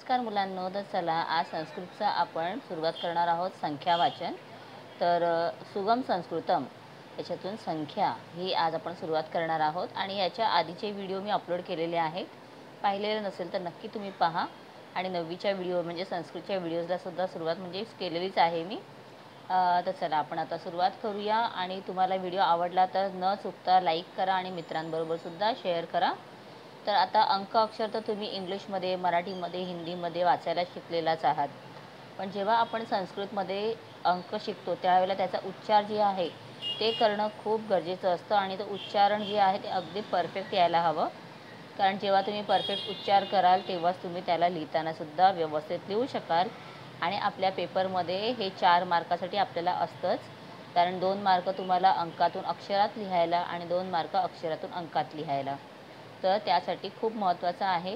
नमस्कार मुलांनो, तर चला आज संस्कृतचा आपण सुरुवात करणार आहोत संख्या वाचन. तर सुगम संस्कृतम याच्यातून संख्या ही आज आपण सुरुवात करणार आहोत आणि याच्या आधीचे व्हिडिओ मी अपलोड केलेले आहेत. पाहिलेलं नसेल तर नक्की तुम्ही पहा. आणि 9वीच्या व्हिडिओ म्हणजे संस्कृतच्या व्हिडिओजला सुद्धा सुरुवात म्हणजे केलेलीच आहे मी. तर चला आपण आता सुरुवात करूया. आणि तुम्हाला व्हिडिओ आवडला तर न चुकता लाईक करा आणि मित्रांबरोबर सुद्धा शेअर करा. तर आता अंक अक्षर तर तुम्ही इंग्लिशमध्ये, मराठीमध्ये, हिंदीमध्ये वाचायला शिकलेलाच आहात. पण जेव्हा आपण संस्कृतमध्ये अंक शिकतो त्यावेळेला त्याचा उच्चार जे आहे ते करणं खूप गरजेचं असतं. आणि तो उच्चारण जे आहे ते अगदी परफेक्ट यायला हवं. कारण जेव्हा तुम्ही परफेक्ट उच्चार कराल तेव्हाच तुम्ही त्याला लिहितानासुद्धा व्यवस्थित लिहू शकाल. आणि आपल्या पेपरमध्ये हे 4 मार्कासाठी आपल्याला असतंच. कारण 2 मार्क तुम्हाला अंकातून अक्षरात लिहायला आणि 2 मार्क अक्षरातून अंकात लिहायला. तर त्यासाठी खूप महत्त्वाचं आहे.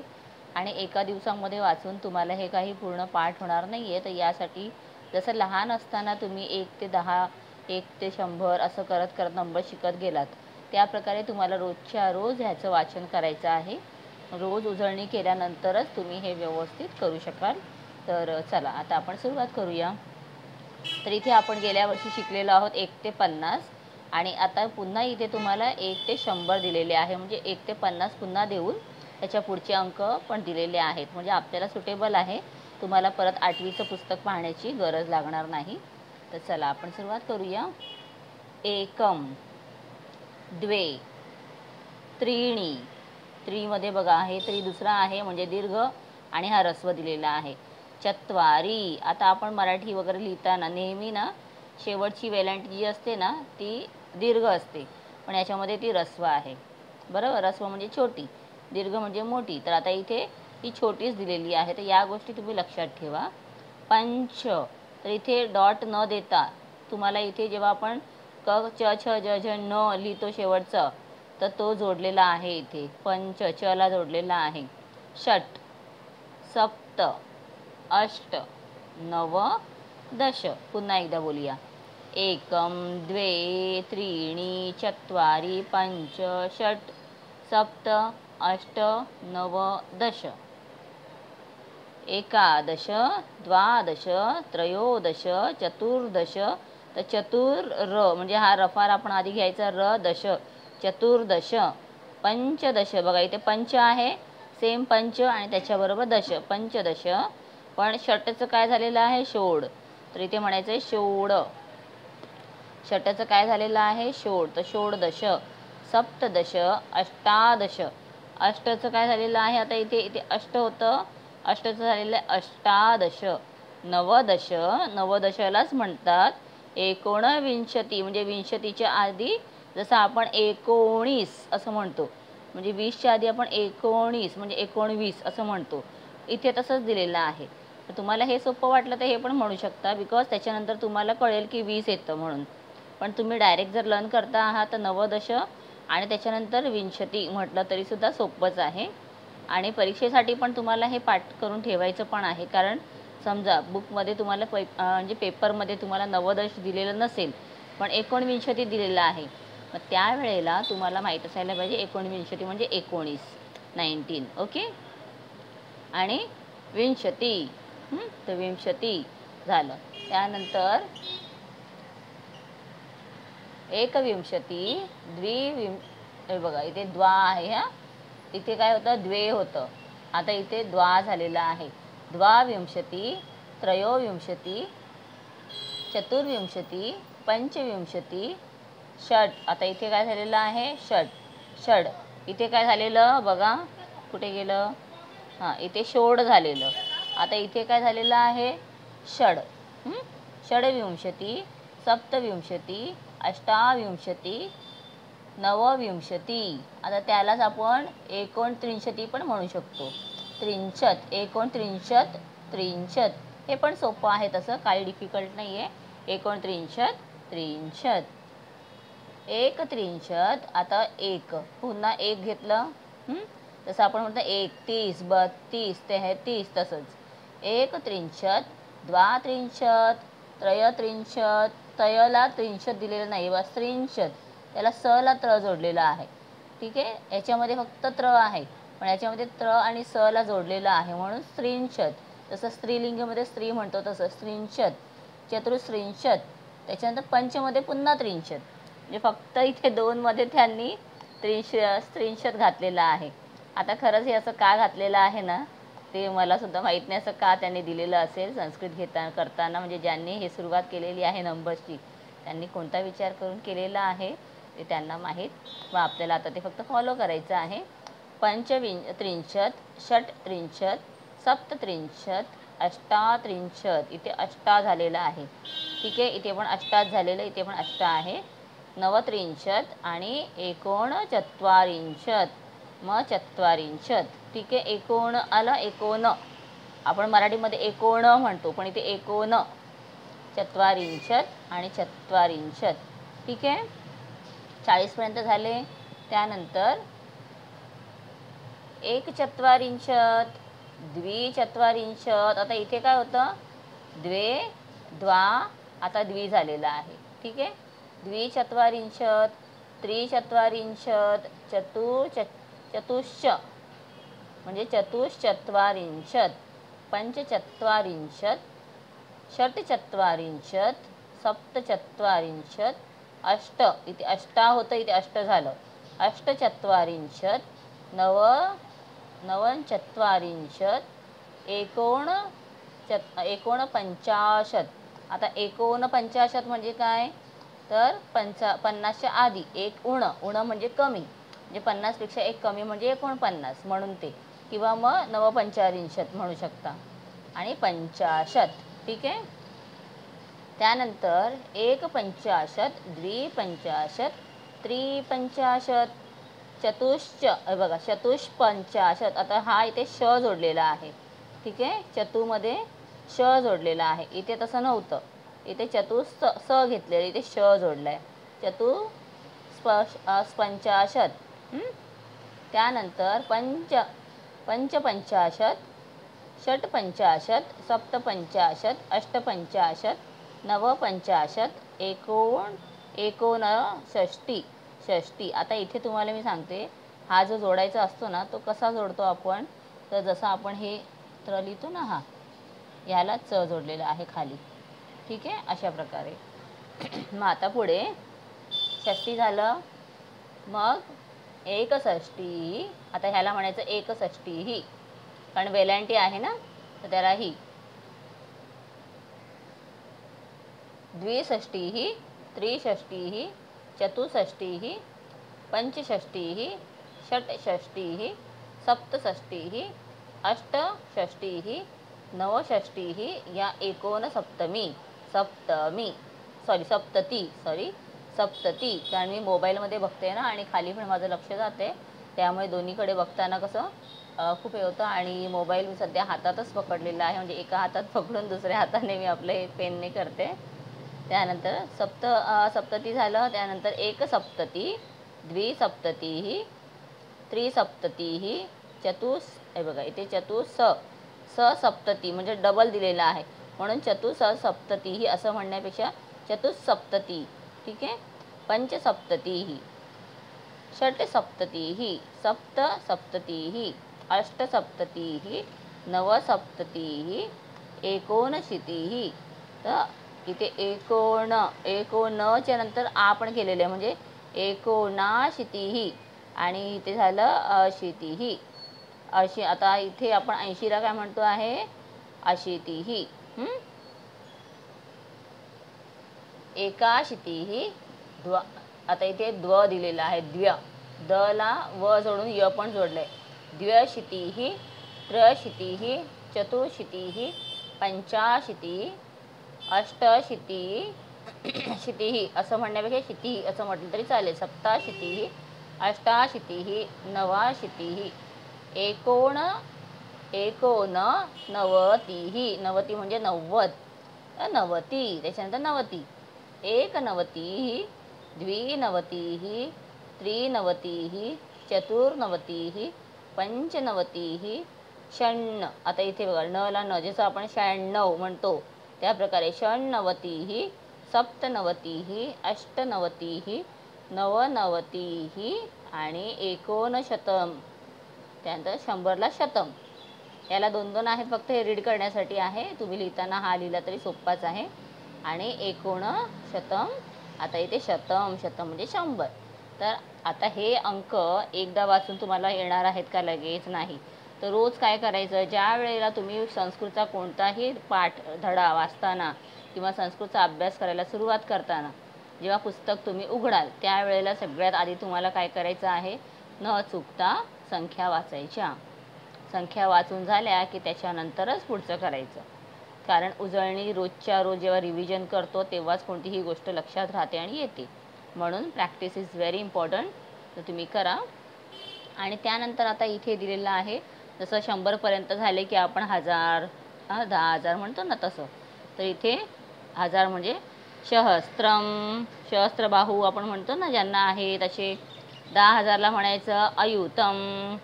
आणि एका दिवसामध्ये वाचून तुम्हाला हे काही पूर्ण पाठ होणार नाही आहे. तर यासाठी जसं लहान असताना तुम्ही 1 ते 10, 1 ते 100 असं करत करत नंबर शिकत गेलात, त्याप्रकारे तुम्हाला रोजच्या रोज ह्याचं वाचन करायचं आहे. रोज उजळणी केल्यानंतरच तुम्ही हे व्यवस्थित करू शकाल. तर चला आता आपण सुरुवात करूया. तर इथे आपण गेल्या वर्षी शिकलेलो आहोत 1 ते 50. आणि आता पुन्हा इथे तुम्हाला 1 ते 100 दिलेले आहे. म्हणजे 1 ते 50 पुन्हा देऊन त्याच्या पुढचे अंक पण दिलेले आहेत. म्हणजे आपल्याला सुटेबल आहे. तुम्हाला परत 8वीचं पुस्तक पाहण्याची गरज लागणार नाही. तर चला आपण सुरुवात करूया. एकम, द्वे, त्रीणी. त्रीमध्ये बघा हे त्रि दुसरा आहे म्हणजे दीर्घ आणि हा ऱ्हस्व दिलेला आहे. चत्वारी. आता आपण मराठी वगैरे लिहिताना नेहमी ना शेवटची वेलांटी जी असते ना ती दीर्घ असते, पण याच्यामध्ये ती ऱ्हस्व आहे. बरोबर, ऱ्हस्व म्हणजे छोटी, दीर्घ म्हणजे मोठी. तर आता इथे ही छोटीच दिलेली आहे. तर या गोष्टी तुम्ही लक्षात ठेवा. पंच. तर इथे डॉट न देता तुम्हाला इथे जेव्हा आपण क च छ ज झ न लिहितो शेवटचं, तर तो जोडलेला आहे इथे. पंच चला जोडलेला आहे. षट, सप्त, अष्ट, नव, दश. पुन्हा एकदा बोलूया. एकम, द्वे, त्रीणी, चत्वारी, पंच, षट, सप्त, अष्ट, नव, दश. एकादश, द्वादश, त्रयोदश, चतुर्दश. तर चतुर म्हणजे हा रफार आपण आधी घ्यायचा. र दश, चतुर्दश. पंचदश. बघा इथे पंच आहे, सेम पंच आणि त्याच्याबरोबर दश, पंचदश. पण षटचं काय झालेलं आहे? षोड. तर इथे म्हणायचं आहे षोड. षटचं काय झालेलं आहे? षोड. तर षोडदश. सप्तदश, अष्टादश. अष्टचं काय झालेलं आहे? आता इथे इथे अष्ट होतं, अष्टचं झालेलं आहे अष्टादश. नवदश. नवदशालाच म्हणतात 19 म्हणजे 20च्या आधी जसं आपण 19 असं म्हणतो, म्हणजे 20च्या आधी आपण 19 म्हणजे 19 असं म्हणतो. इथे तसंच दिलेलं आहे. तर तुम्हाला हे सोपं वाटलं तर हे पण म्हणू शकता, बिकॉज त्याच्यानंतर तुम्हाला कळेल की 20 येतं म्हणून. पण तुम्ही डायरेक्ट जर लर्न करता आहात तर नवदश आणि त्याच्यानंतर 20 म्हटलं तरीसुद्धा सोपंच आहे. आणि परीक्षेसाठी पण तुम्हाला हे पाठ करून ठेवायचं पण आहे. कारण समजा बुकमध्ये तुम्हाला म्हणजे पेपरमध्ये तुम्हाला नवदश दिलेलं नसेल, पण 19 दिलेलं आहे. मग त्यावेळेला तुम्हाला माहीत असायला पाहिजे 19 म्हणजे 19. ओके. आणि 20. तर 20 झालं. त्यानंतर एकविंशती, हे बघा इथे द्वा आहे. इथे काय होतं? द्वे होतं. आता इथे द्वा झालेला आहे. द्वाविंशती, त्रयोविंशती, चतुर्विंशती, पंचविंशती, षट. आता इथे काय झालेलं आहे? षट. षड. इथे काय झालेलं बघा, कुठे गेलं? हां, इथे षोड झालेलं. आता इथे काय झालेलं आहे? षड. षडविंशती, सप्तविंशती, अष्टाविंशती, नवविंशती. आता त्यालाच आपण 39 पण म्हणू शकतो. 63, 39, 63. हे पण सोपं आहे, तसं काही डिफिकल्ट नाही आहे. 39, 63. 31. आता एक पुन्हा एक घेतलं. जसं आपण म्हणतो 31, 32, 33 तसंच. 31, 32, 33. तयला 30 दिलेलं नाही, बस 30. त्याला स ला त्र जोडलेला आहे. ठीक आहे, याच्यामध्ये फक्त त्र आहे. पण याच्यामध्ये त्र आणि स ला जोडलेलं आहे म्हणून स्त्रिंशत. जसं स्त्रीलिंगमध्ये स्त्री म्हणतो तसं स्त्रिंशत, चतुस्त्रिंशत. त्याच्यानंतर पंचमध्ये पुन्हा त्रिंशत. म्हणजे फक्त इथे 2 मध्ये त्यांनी स्त्रिंशत घातलेलं आहे. आता खरंच हे असं का घातलेलं आहे ना, ते मला सुद्धा माहीत नाही असं का त्यांनी दिलेलं असेल संस्कृत करताना. म्हणजे ज्यांनी हे सुरुवात केलेली आहे नंबर्सची, त्यांनी कोणता विचार करून केलेला आहे ते त्यांना माहीत. व आपल्याला आता ते फक्त फॉलो करायचं आहे. त्रिंशत, षट्त्रिंशत, सप्तत्रिंशत, अष्टात्रिंशत. इथे अष्टा झालेला आहे. ठीक आहे, इथे पण अष्टाच झालेलं, इथे पण अष्टा आहे. नवत्रिंशत आणि एकोणचत्वारिंशत, मग चत्वारिंशत. ठीक आहे, एकोण आलं, एकोण. आपण मराठीमध्ये एकोण म्हणतो, पण इथे एकोण. चत्वारिंशत आणि चत्वारिंशत. ठीक आहे, 40पर्यंत झाले. त्यानंतर एकचत्वारिंशत, द्विचत्वारिंशत. आता इथे काय होतं, द्वे, द्वा, आता द्वि झालेला आहे. ठीक आहे, द्विचत्वारिंशत, त्रिचत्वारिंशत, चतुश्च म्हणजे चतुश्चत्वारिंशत, पंचचत्वारिंशत, षट्चत्वारिंशत, सप्तचत्वारिंशत, अष्ट. इथे अष्टा होतं, इथे अष्ट झालं. अष्टचत्वारिंशत, नवचत्वारिंशत, एकोणपंचाशत. आता एकोणपंचाशत म्हणजे काय, तर 50च्या आधी एक उण. उण म्हणजे कमी, म्हणजे 50पेक्षा एक कमी म्हणजे 49 म्हणून ते, किंवा मग नवपंचारिंशत म्हणू शकता. आणि 50. ठीक आहे, त्यानंतर एकपंचाशत, द्विपंचाशत, त्रिपंचाशत, चतुश्च. बघा, चतुष्पंचाशत. आता हा इथे श जोडलेला आहे. ठीक आहे, चतुमध्ये श जोडलेला आहे. इथे तसं नव्हतं, इथे स घेतलेलं, इथे श जोडला आहे. चतुष्पंचाशत. त्यानंतर पंचपंचाशत, षट्पंचाशत, सप्तपंचाशत, अष्टपंचाशत, नवपंचाशत, एकोणषष्टी. आता इथे तुम्हाला मी सांगते, हा जो जोडायचा असतो ना, तो कसा जोडतो आपण, तर जसं आपण हे त्र लिहितो ना, हा याला च जोडलेला आहे खाली. ठीक आहे, अशा प्रकारे. मग आता पुढे षष्टी झालं, मग एकषष्टी. आता ह्याला म्हणायचं एकषष्टी ही, कारण वेलांटी आहे ना, तर त्याला ही. द्विषष्टी, त्रिषष्टी, चतुष्षष्टी, पंचषष्टी, षट्षष्टी, सप्तषष्टी, अष्टषष्टी, नवषष्टी, या एकोणसप्तमी. सप्तती. कारण मी मोबाईलमध्ये बघते ना, आणि खाली पण माझं लक्ष जाते, त्यामुळे दोन्हीकडे बघताना कसं खूप हे होतं. आणि मोबाईल मी सध्या हातातच पकडलेला आहे, म्हणजे एका हातात पकडून दुसऱ्या हाताने मी आपलं हे पेनने करते. त्यानंतर सप्तती झालं. त्यानंतर एकसप्तती, द्विसप्तती, त्रिसप्तती, बघा इथे सप्तती म्हणजे डबल दिलेला आहे, म्हणून चतुसप्तती असं म्हणण्यापेक्षा चतुस्सप्तती. ठीक आहे, पंचसप्तती, षट्सप्तती, सप्तसप्तती, अष्टसप्तती, नवसप्तती, एकोणशीती. तर इथे एकोणच्या नंतर आपण केलेले आहे, म्हणजे एकोणाशीती. आणि इथे झालं अशीती. आता इथे आपण 80ला काय म्हणतो आहे, अशीती. एकाशीती. आता इथे द्व दिलेला आहे, द ला व जोडून य पण जोडलंय. द्व्यशीती, त्रयशीती, चतुर्शीती, पंचाशीती, अष्टशीती, शिती असं म्हणण्यापेक्षा शिती असं म्हटलं तरी चालेल. सप्ताशीती, अष्टाशीती, नवाशीती, एकोणनवती. नवती म्हणजे 90. नवती. त्याच्यानंतर नवती. एकनवती, द्विनवती, त्रिनवती, चतुर्नवती, पंचनवती, आता इथे बघा, न ला न, जसं आपण 96 म्हणतो त्याप्रकारे 96, सप्तनवती, अष्टनवती, नवनवती आणि एकोणशतम. त्यानंतर 100ला शतम. याला 2-2 आहेत, फक्त हे रीड करण्यासाठी आहे. तुम्ही लिहिताना हा लिहिला तरी सोप्पाच आहे. आणि 1 शतम. आता इथे शतम म्हणजे 100. तर आता हे अंक एकदा वाचून तुम्हाला येणार आहेत का? लगेच नाही. तर रोज काय करायचं, ज्या वेळेला तुम्ही संस्कृतचा कोणताही पाठ धडा वाचताना किंवा संस्कृतचा अभ्यास करायला सुरुवात करताना जेव्हा पुस्तक तुम्ही उघडाल त्यावेळेला सगळ्यात आधी तुम्हाला काय करायचं आहे, न चुकता संख्या वाचायच्या. संख्या वाचून झाल्या की त्याच्यानंतरच पुढचं करायचं. कारण उजळणी रोजच्या रोज जेव्हा रिव्हिजन करतो तेव्हाच कोणतीही गोष्ट लक्षात राहते आणि येते. म्हणून प्रॅक्टिस इज व्हेरी इम्पॉर्टंट. तर तुम्ही करा. आणि त्यानंतर आता इथे दिलेलं आहे, जसं 100पर्यंत झाले की आपण 1000 10,000 म्हणतो ना तसं. तर इथे 1000 म्हणजे सहस्त्रम. सहस्त्रबाहू आपण म्हणतो ना ज्यांना आहे तसे. 10,000ला म्हणायचं अयुतम.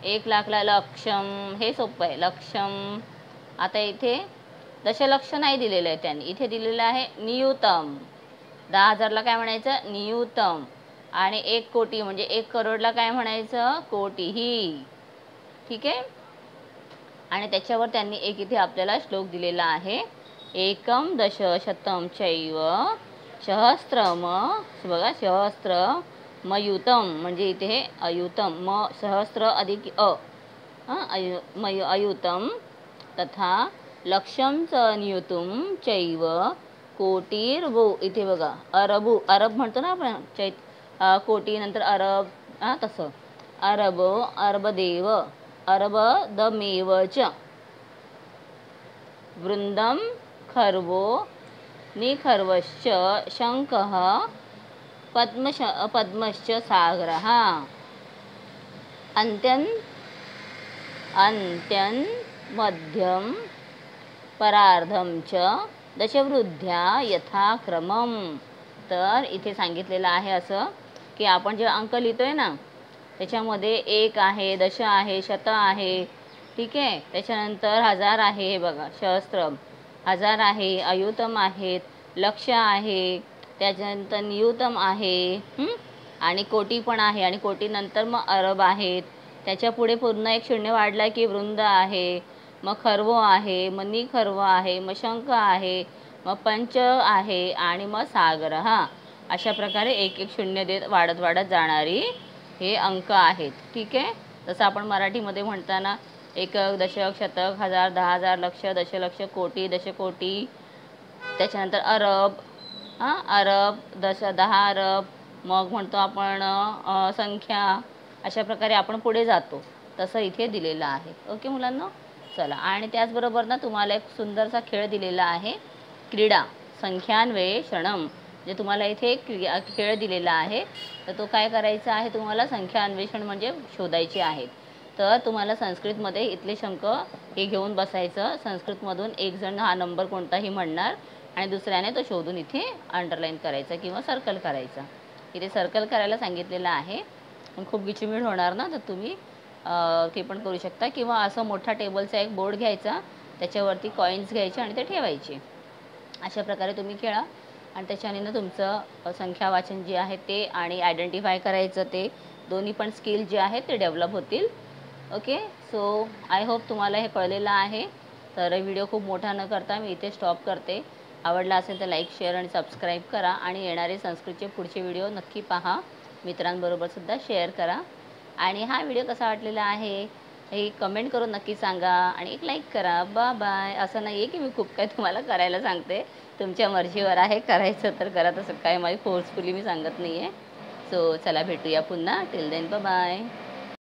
1,00,000ला लक्षम. हे सोपं आहे, लक्षम. आता इथे दशलक्ष नाही दिलेलं आहे त्यांनी, इथे दिलेलं आहे नियुतम. 10,000ला काय म्हणायचं, नियुतम. आणि 1 कोटी म्हणजे 1 करोडला काय म्हणायचं, कोटीही. ठीक आहे. आणि त्याच्यावर त्यांनी एक इथे आपल्याला श्लोक दिलेला आहे, एकम दश शतम चैव सहस्त्रम. बघा, सहस्त्र मयुतम म्हणजे इथे हे अयुतम. म सहस्त्र अधिक अयुतम तथा लक्षम च नियुतम चैव कोटीर्वो. इथे बघा अरबू, अरब म्हणतो ना आपण, कोटी नंतर अरब, तसं अरब, अरबदेव, अरबदमेव च. वृंदम खर्वो निखर्वश्च शंखः पद्मश्च सागरः. अंत्यं मध्यम परार्धम च दशवृद्ध्या यथाक्रमम. तर इथे सांगितलेलं आहे असं की आपण जे अंक लिहितोय ना त्याच्यामध्ये 1 आहे, दश आहे, शत आहे. ठीक आहे. त्याच्यानंतर 1000 आहे, हे बघा सहस्त्र, 1000 आहे, अयुतम आहेत, लक्ष आहे, त्याच्यानंतर नियुतम आहे, आणि कोटी पण आहे. आणि कोटीनंतर मग अरब आहेत. त्याच्या पुढे पूर्ण एक शून्य वाढला की वृंद आहे, मग खर्व आहे, मग निखर्व आहे, मग शंख आहे, मग पंच आहे आणि मग सागर. अशा प्रकारे एक एक शून्य देत वाढत वाढत जाणारी हे अंक आहेत. ठीक आहे. जसं आपण मराठीमध्ये म्हणताना एकक, दशक, शतक, 1000, 10,000, लक्ष, दशलक्ष, कोटी, दशकोटी, त्याच्यानंतर अरब, अरब, 10 अरब, मग म्हणतो आपण संख्या. अशा प्रकारे आपण पुढे जातो. तसं इथे दिलेलं आहे. ओके मुलांना, चला. आणि त्याचबरोबर ना तुम्हाला एक सुंदरसा खेळ दिलेला आहे, क्रीडा संख्यान्वेषणम. जे तुम्हाला इथे एक खेळ दिलेला आहे, तर तो काय करायचा आहे, तुम्हाला संख्या अन्वेषण म्हणजे शोधायचे आहेत. तर तुम्हाला संस्कृतमध्ये इथले अंक हे घेऊन बसायचं. संस्कृतमधून एक जण हा नंबर कोणताही म्हणणार आणि दुसऱ्याने तो शोधून इथे अंडरलाईन करायचा किंवा सर्कल करायचा. इथे सर्कल करायला सांगितलेलं आहे. खूप गिचमिड होणार ना, तर तुम्ही ते पण करू शकता. किंवा असं मोठा टेबलचा एक बोर्ड घ्यायचा, त्याच्यावरती कॉईन्स घ्यायचे आणि ते ठेवायचे. अशा प्रकारे तुम्ही खेळा. आणि त्याच्याने ना तुमचं संख्या वाचन जे आहे ते आणि आयडेंटिफाय करायचं, ते दोन्ही पण स्किल जे आहेत ते डेव्हलप होतील. ओके. सो आय होप तुम्हाला हे कळलेलं आहे. तर व्हिडिओ खूप मोठा न करता मी इथे स्टॉप करते. आवडला असेल तर लाईक, शेअर आणि सबस्क्राईब करा. आणि येणारे संस्कृतचे पुढचे व्हिडिओ नक्की पहा. मित्रांबरोबरसुद्धा शेअर करा. आणि हा व्हिडिओ कसा वाटलेला आहे हे कमेंट करून नक्की सांगा. आणि एक लाईक करा. बाय. असं नाही आहे की मी खूप काही तुम्हाला करायला सांगते, तुमच्या मर्जीवर आहे. करायचं तर करा, तसं काय माझी फोर्सफुली मी सांगत नाही आहे. सो चला, भेटूया पुन्हा. Till then bye.